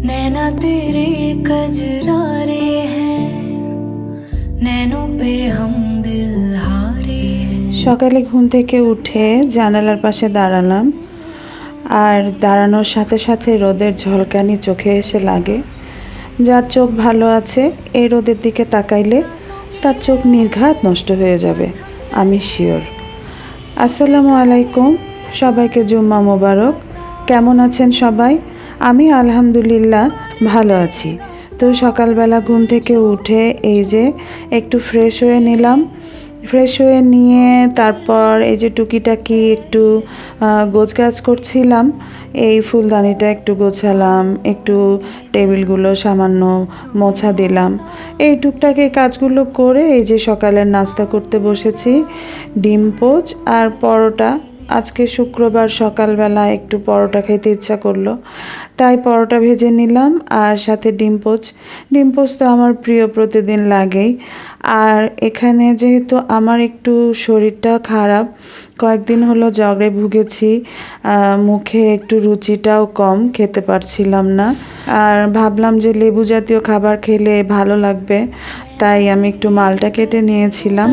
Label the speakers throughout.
Speaker 1: नैना तेरे कजरारे हैं, नैनों पे हम दिल हारे हैं।
Speaker 2: সকালে ঘুম থেকে উঠে জানালার পাশে দাঁড়ালাম, আর দাঁড়ানোর সাথে সাথে রোদের ঝলকানি চোখে এসে লাগে। যার চোখ ভালো আছে এই রোদের দিকে তাকাইলে তার চোখ নির্ঘাত নষ্ট হয়ে যাবে, আমি শিওর। আসসালামু আলাইকুম, সবাইকে জুম্মা মোবারক। কেমন আছেন সবাই? আমি আলহামদুলিল্লাহ ভালো আছি। তো সকালবেলা ঘুম থেকে উঠে এই যে একটু ফ্রেশ হয়ে নিলাম। ফ্রেশ হয়ে নিয়ে তারপর এই যে টুকিটাকি একটু গোছগাছ করছিলাম। এই ফুলদানিটা একটু গোছালাম, একটু টেবিলগুলো সামান্য মোছা দিলাম। এই টুকটাক এই কাজগুলো করে এই যে সকালের নাস্তা করতে বসেছি। ডিম পোচ আর পরোটা। আজকে শুক্রবার, সকালবেলা একটু পরোটা খেতে ইচ্ছা করলো, তাই পরোটা ভেজে নিলাম আর সাথে ডিম পোচ। ডিম পোচ তো আমার প্রিয়, প্রতিদিন লাগেই। আর এখানে যেহেতু আমার একটু শরীরটা খারাপ, কয়েকদিন হলো জ্বরে ভুগেছি, মুখে একটু রুচিটাও কম, খেতে পারছিলাম না। আর ভাবলাম যে লেবু জাতীয় খাবার খেলে ভালো লাগবে, তাই আমি একটু মালটা কেটে নিয়েছিলাম।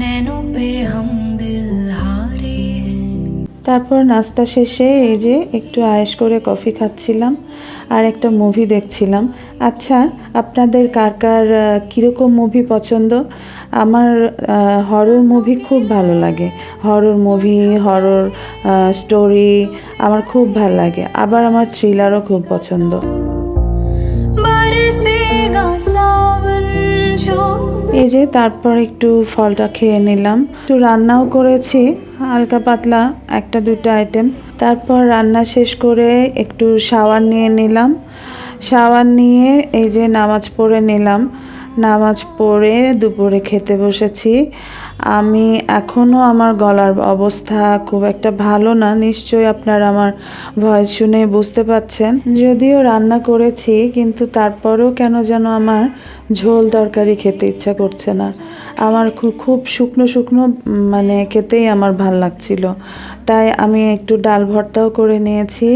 Speaker 1: नैनों पे हम दिल हारे हैं।
Speaker 2: তারপর নাস্তা শেষে এই যে একটু আয়েশ করে কফি খাচ্ছিলাম আর একটা মুভি দেখছিলাম। আচ্ছা, আপনাদের কার কার কীরকম মুভি পছন্দ? আমার হরর মুভি খুব ভালো লাগে। হরর মুভি, হরর স্টোরি আমার খুব ভালো লাগে। আবার আমার থ্রিলারও খুব পছন্দ।
Speaker 1: बरसेगा सावन जो
Speaker 2: এই যে তারপর একটু ফলটা খেয়ে নিলাম, একটু রান্নাও করেছি হালকা পাতলা একটা দুটো আইটেম। তারপর রান্না শেষ করে একটু শাওয়ার নিয়ে নিলাম। শাওয়ার নিয়ে এই যে নামাজ পড়ে নিলাম। নামাজ পড়ে দুপুরে খেতে বসেছি। আমি এখনও আমার গলার অবস্থা খুব একটা ভালো না, নিশ্চয়ই আপনারা আমার ভয়েস শুনে বুঝতে পাচ্ছেন। যদিও রান্না করেছি কিন্তু তারপরেও কেন যেন আমার ঝোল তরকারি খেতে ইচ্ছা করছে না। আমার খুব শুকনো শুকনো মানে খেতেই আমার ভাল লাগছিল, তাই আমি একটু ডাল ভর্তাও করে নিয়েছি,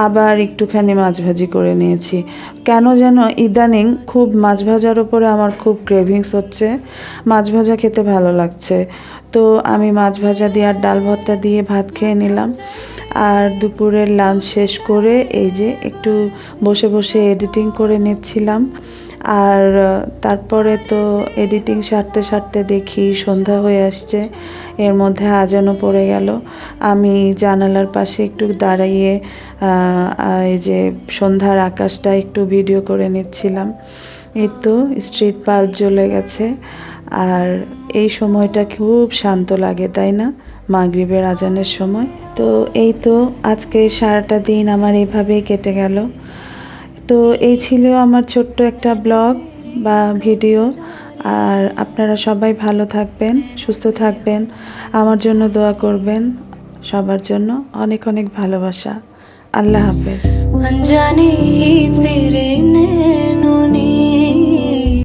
Speaker 2: আবার একটুখানি মাছ ভাজি করে নিয়েছি। কেন যেন ইদানিং খুব মাছ ভাজার উপরে আমার খুব ক্রেভিংস হচ্ছে, মাছ ভাজা খেতে ভালো লাগছে। তো আমি মাছ ভাজা দিয়ে আর ডাল ভর্তা দিয়ে ভাত খেয়ে নিলাম। আর দুপুরের লাঞ্চ শেষ করে এই যে একটু বসে বসে এডিটিং করে নিচ্ছিলাম। আর তারপরে তো এডিটিং সারতে সারতে দেখি সন্ধ্যা হয়ে আসছে, এর মধ্যে আজানও পড়ে গেল। আমি জানালার পাশে একটু দাঁড়িয়ে এই যে সন্ধ্যার আকাশটা একটু ভিডিও করে নিচ্ছিলাম। এই তো স্ট্রিট বাল্ব জ্বলে গেছে, আর এই সময়টা খুব শান্ত লাগে, তাই না? মাগরিবের আজানের সময়। তো এই তো আজকে সারাটা দিন আমার এইভাবেই কেটে গেল। তো এই ছিল আমার ছোট্ট একটা ব্লগ বা ভিডিও। আর আপনারা সবাই ভালো থাকবেন, সুস্থ থাকবেন, আমার জন্য দোয়া করবেন। সবার জন্য অনেক অনেক ভালোবাসা। আল্লাহ হাফেজ।
Speaker 1: अनजाने ही तेरे नैनों ने